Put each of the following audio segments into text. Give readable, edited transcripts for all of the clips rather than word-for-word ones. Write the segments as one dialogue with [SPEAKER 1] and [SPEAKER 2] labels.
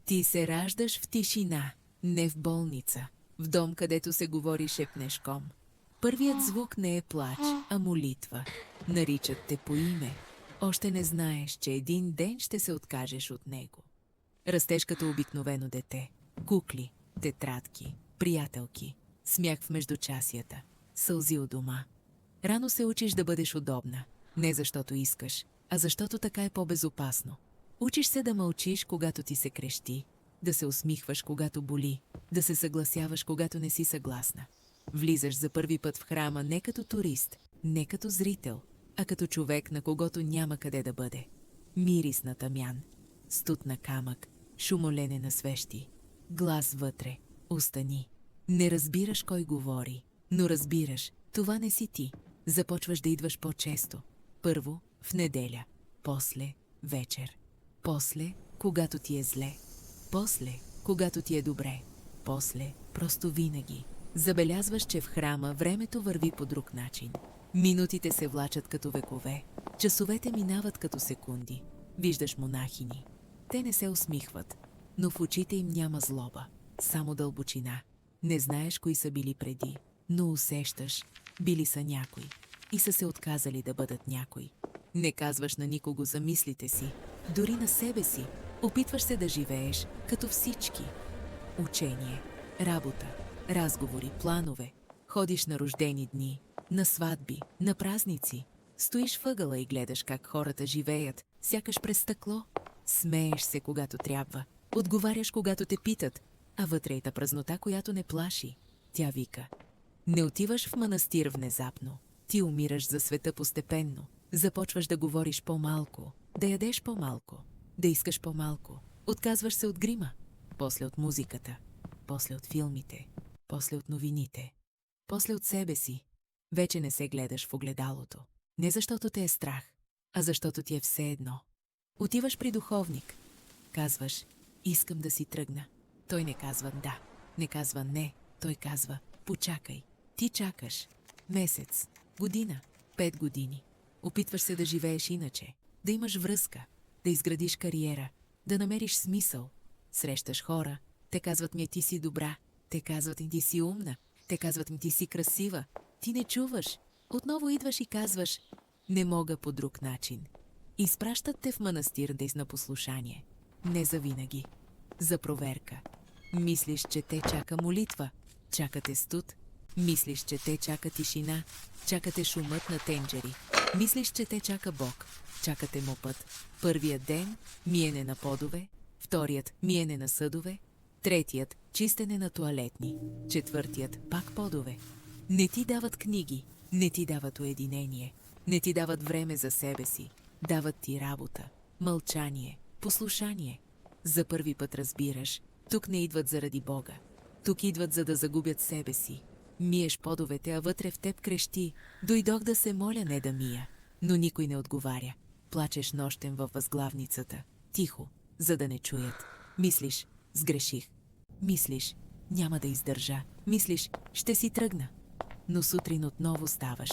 [SPEAKER 1] Ти се раждаш в тишина, не в болница, в дом, където се говори шепнешком. Първият звук не е плач, а молитва. Наричат те по име. Още не знаеш, че един ден ще се откажеш от него. Растеш като обикновено дете. Кукли, тетрадки, приятелки, смях в междучасията, сълзи у дома. Рано се учиш да бъдеш удобна. Не защото искаш, а защото така е по-безопасно. Учиш се да мълчиш, когато ти се крещи, да се усмихваш, когато боли, да се съгласяваш, когато не си съгласна. Влизаш за първи път в храма не като турист, не като зрител, а като човек, на когото няма къде да бъде. Мирис на тамян, студ на камък, шумолене на свещи, глас вътре, устани. Не разбираш кой говори, но разбираш, това не си ти. Започваш да идваш по-често. Първо, в неделя, после, вечер. После, когато ти е зле. После, когато ти е добре. После, просто винаги. Забелязваш, че в храма времето върви по друг начин. Минутите се влачат като векове. Часовете минават като секунди. Виждаш монахини. Те не се усмихват, но в очите им няма злоба, само дълбочина. Не знаеш кои са били преди, но усещаш, били са някой и са се отказали да бъдат някой. Не казваш на никого за мислите си, дори на себе си. Опитваш се да живееш като всички. Учение, работа, разговори, планове. Ходиш на рождени дни, на сватби, на празници. Стоиш въгъла и гледаш как хората живеят, сякаш през стъкло. Смееш се, когато трябва. Отговаряш, когато те питат, а вътре е та празнота, която не плаши. Тя вика. Не отиваш в манастир внезапно. Ти умираш за света постепенно. Започваш да говориш по-малко, да ядеш по-малко, да искаш по-малко. Отказваш се от грима, после от музиката, после от филмите, после от новините, после от себе си. Вече не се гледаш в огледалото. Не защото те е страх, а защото ти е все едно. Отиваш при духовник. Казваш, искам да си тръгна. Той не казва да, не казва не. Той казва, почакай. Ти чакаш. Месец, година, 5 години. Опитваш се да живееш иначе, да имаш връзка, да изградиш кариера, да намериш смисъл. Срещаш хора, те казват ми ти си добра, те казват ми ти си умна, те казват ми ти си красива. Ти не чуваш. Отново идваш и казваш, не мога по друг начин. Изпращат те в манастир да на послушание. Не за винаги. За проверка. Мислиш, че те чака молитва. Чакате студ. Мислиш, че те чака тишина. Чакате шумът на тенджери. Мислиш, че те чака Бог. Чакате му път. Първият ден – миене на подове. Вторият – миене на съдове. Третият – чистене на тоалетни. Четвъртият – пак подове. Не ти дават книги. Не ти дават уединение. Не ти дават време за себе си. Дават ти работа, мълчание, послушание. За първи път разбираш, тук не идват заради Бога. Тук идват, за да загубят себе си. Миеш подовете, а вътре в теб крещи. Дойдох да се моля, не да мия. Но никой не отговаря. Плачеш нощем във възглавницата. Тихо, за да не чуят. Мислиш, сгреших. Мислиш, няма да издържа. Мислиш, ще си тръгна. Но сутрин отново ставаш.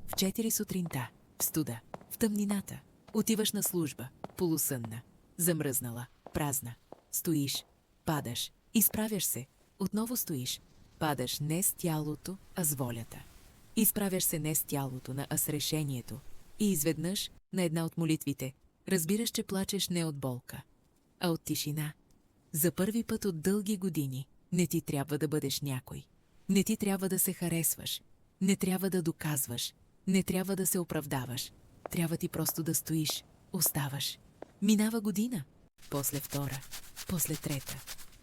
[SPEAKER 1] В 4 сутринта, в студа, в тъмнината. Отиваш на служба, полусънна, замръзнала, празна. Стоиш, падаш, изправяш се, отново стоиш. Падаш не с тялото, а с волята. Изправяш се не с тялото, а с решението. И изведнъж, на една от молитвите, разбираш, че плачеш не от болка, а от тишина. За първи път от дълги години не ти трябва да бъдеш някой. Не ти трябва да се харесваш. Не трябва да доказваш. Не трябва да се оправдаваш. Трябва ти просто да стоиш, оставаш. Минава година, после втора, после трета.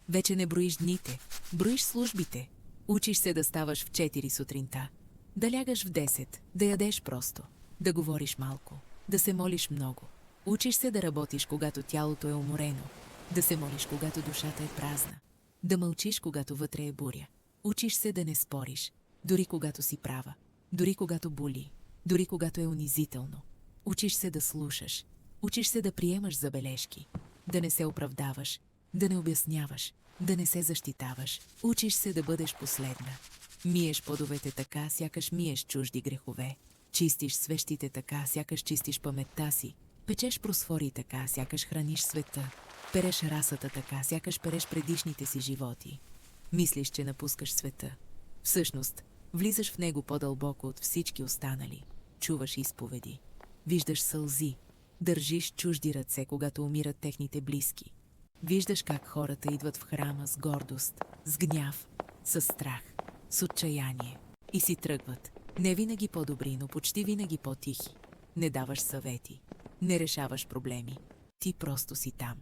[SPEAKER 1] Вече не броиш дните, броиш службите. Учиш се да ставаш в 4 сутринта, да лягаш в 10, да ядеш просто, да говориш малко, да се молиш много. Учиш се да работиш, когато тялото е уморено, да се молиш, когато душата е празна, да мълчиш, когато вътре е буря. Учиш се да не спориш, дори когато си права, дори когато боли, дори когато е унизително. Учиш се да слушаш, учиш се да приемаш забележки, да не се оправдаваш, да не обясняваш, да не се защитаваш. Учиш се да бъдеш последна. Миеш подовете така, сякаш миеш чужди грехове. Чистиш свещите така, сякаш чистиш паметта си. Печеш просфори така, сякаш храниш света. Переш расата така, сякаш переш предишните си животи. Мислиш, че напускаш света. Всъщност, влизаш в него по-дълбоко от всички останали. Чуваш изповеди. Виждаш сълзи. Държиш чужди ръце, когато умират техните близки. Виждаш как хората идват в храма с гордост, с гняв, с страх, с отчаяние. И си тръгват. Не винаги по-добри, но почти винаги по-тихи. Не даваш съвети. Не решаваш проблеми. Ти просто си там.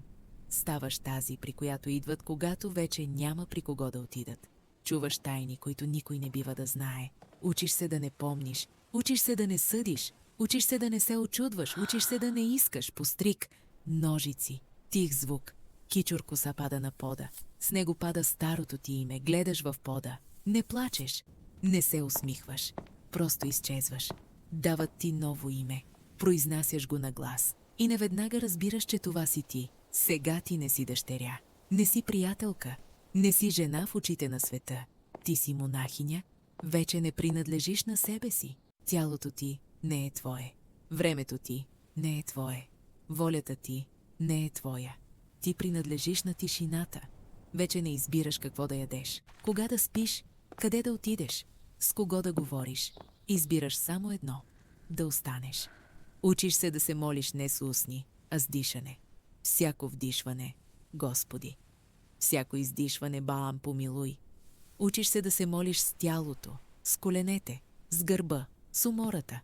[SPEAKER 1] Ставаш тази, при която идват, когато вече няма при кого да отидат. Чуваш тайни, които никой не бива да знае. Учиш се да не помниш. Учиш се да не съдиш. Учиш се да не се очудваш. Учиш се да не искаш. Постриг. Ножици. Тих звук. Кичур коса пада на пода. С него пада старото ти име. Гледаш в пода. Не плачеш. Не се усмихваш. Просто изчезваш. Дават ти ново име. Произнасяш го на глас. И неведнага разбираш, че това си ти. Сега ти не си дъщеря. Не си приятелка. Не си жена в очите на света. Ти си монахиня. Вече не принадлежиш на себе си. Тялото ти не е твое. Времето ти не е твое. Волята ти не е твоя. Ти принадлежиш на тишината. Вече не избираш какво да ядеш. Кога да спиш? Къде да отидеш? С кого да говориш? Избираш само едно – да останеш. Учиш се да се молиш не с устни, а с дишане. Всяко вдишване – Господи. Всяко издишване – Баам, помилуй. Учиш се да се молиш с тялото, с коленете, с гърба, с умората.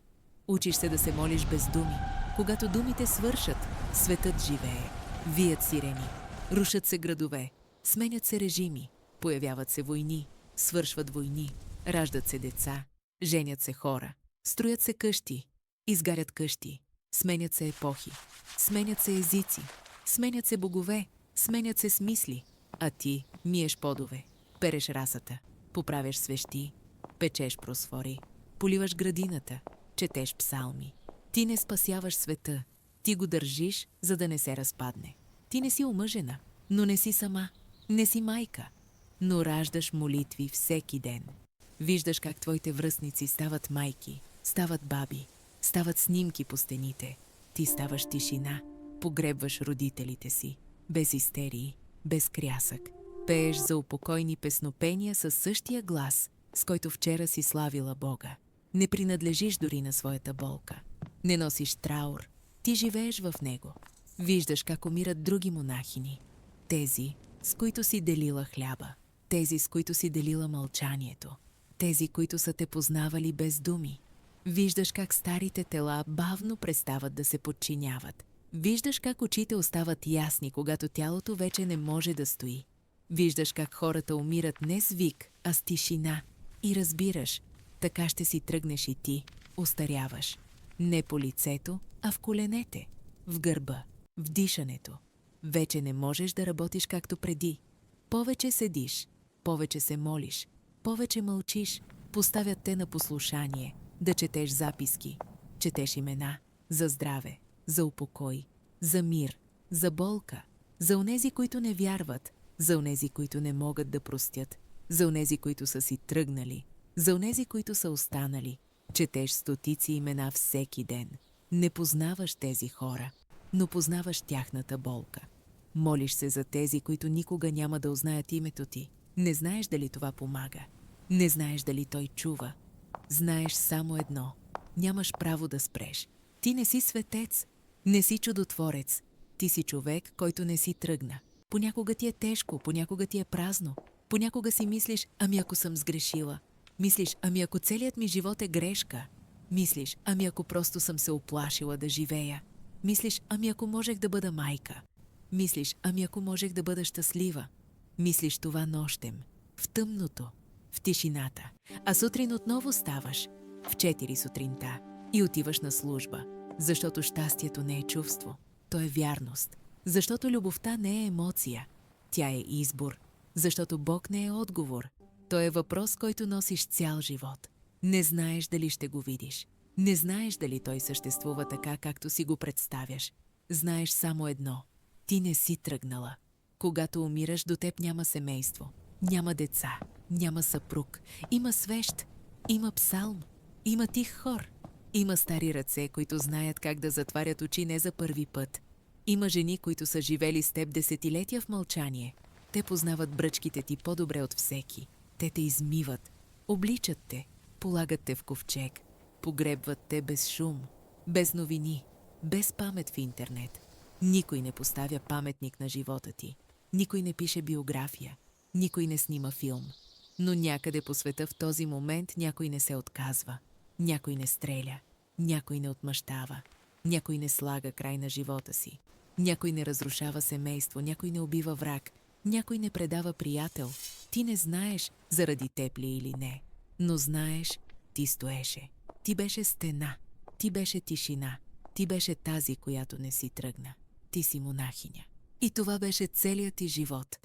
[SPEAKER 1] Учиш се да се молиш без думи. Когато думите свършат, светът живее. Вият сирени, рушат се градове, сменят се режими, появяват се войни, свършват войни, раждат се деца, женят се хора, строят се къщи, изгарят къщи, сменят се епохи, сменят се езици, сменят се богове, сменят се смисли, а ти миеш подове, переш расата, поправяш свещи, печеш просфори, поливаш градината, четеш псалми. Ти не спасяваш света, ти го държиш, за да не се разпадне. Ти не си омъжена, но не си сама, не си майка, но раждаш молитви всеки ден. Виждаш как твоите връстници стават майки, стават баби, стават снимки по стените. Ти ставаш тишина, погребваш родителите си, без истерии, без крясък. Пееш за упокойни песнопения със същия глас, с който вчера си славила Бога. Не принадлежиш дори на своята болка. Не носиш траур, ти живееш в него. Виждаш как умират други монахини. Тези, с които си делила хляба. Тези, с които си делила мълчанието. Тези, които са те познавали без думи. Виждаш как старите тела бавно престават да се подчиняват. Виждаш как очите остават ясни, когато тялото вече не може да стои. Виждаш как хората умират не с вик, а с тишина. И разбираш, така ще си тръгнеш и ти, остаряваш. Не по лицето, а в коленете, в гърба, в дишането. Вече не можеш да работиш както преди. Повече седиш, повече се молиш, повече мълчиш, поставят те на послушание, да четеш записки, четеш имена за здраве, за упокой, за мир, за болка, за онези, които не вярват, за онези, които не могат да простят, за онези, които са си тръгнали, за онези, които са останали. Четеш стотици имена всеки ден. Не познаваш тези хора, но познаваш тяхната болка. Молиш се за тези, които никога няма да узнаят името ти. Не знаеш дали това помага. Не знаеш дали той чува. Знаеш само едно. Нямаш право да спреш. Ти не си светец. Не си чудотворец. Ти си човек, който не си тръгна. Понякога ти е тежко, понякога ти е празно. Понякога си мислиш, ами ако съм сгрешила. Мислиш, ами ако целият ми живот е грешка. Мислиш, ами ако просто съм се оплашила да живея. Мислиш, ами ако можех да бъда майка. Мислиш, ами ако можех да бъда щастлива. Мислиш това нощем, в тъмното, в тишината. А сутрин отново ставаш, в 4 сутринта, и отиваш на служба. Защото щастието не е чувство, то е вярност. Защото любовта не е емоция, тя е избор. Защото Бог не е отговор, то е въпрос, който носиш цял живот. Не знаеш дали ще го видиш. Не знаеш дали той съществува така, както си го представяш. Знаеш само едно. Ти не си тръгнала. Когато умираш, до теб няма семейство. Няма деца. Няма съпруг. Има свещ. Има псалм. Има тих хор. Има стари ръце, които знаят как да затварят очи не за първи път. Има жени, които са живели с теб десетилетия в мълчание. Те познават бръчките ти по-добре от всеки. Те те измиват, обличат те, полагат те в ковчег, погребват те без шум, без новини, без памет в интернет. Никой не поставя паметник на живота ти. Никой не пише биография. Никой не снима филм. Но някъде по света в този момент някой не се отказва. Някой не стреля. Някой не отмъщава. Някой не слага край на живота си. Някой не разрушава семейство. Някой не убива враг. Някой не предава приятел. Ти не знаеш заради теб ли или не. Но знаеш, ти стоеше. Ти беше стена. Ти беше тишина. Ти беше тази, която не си тръгна. Ти си монахиня. И това беше целият ти живот.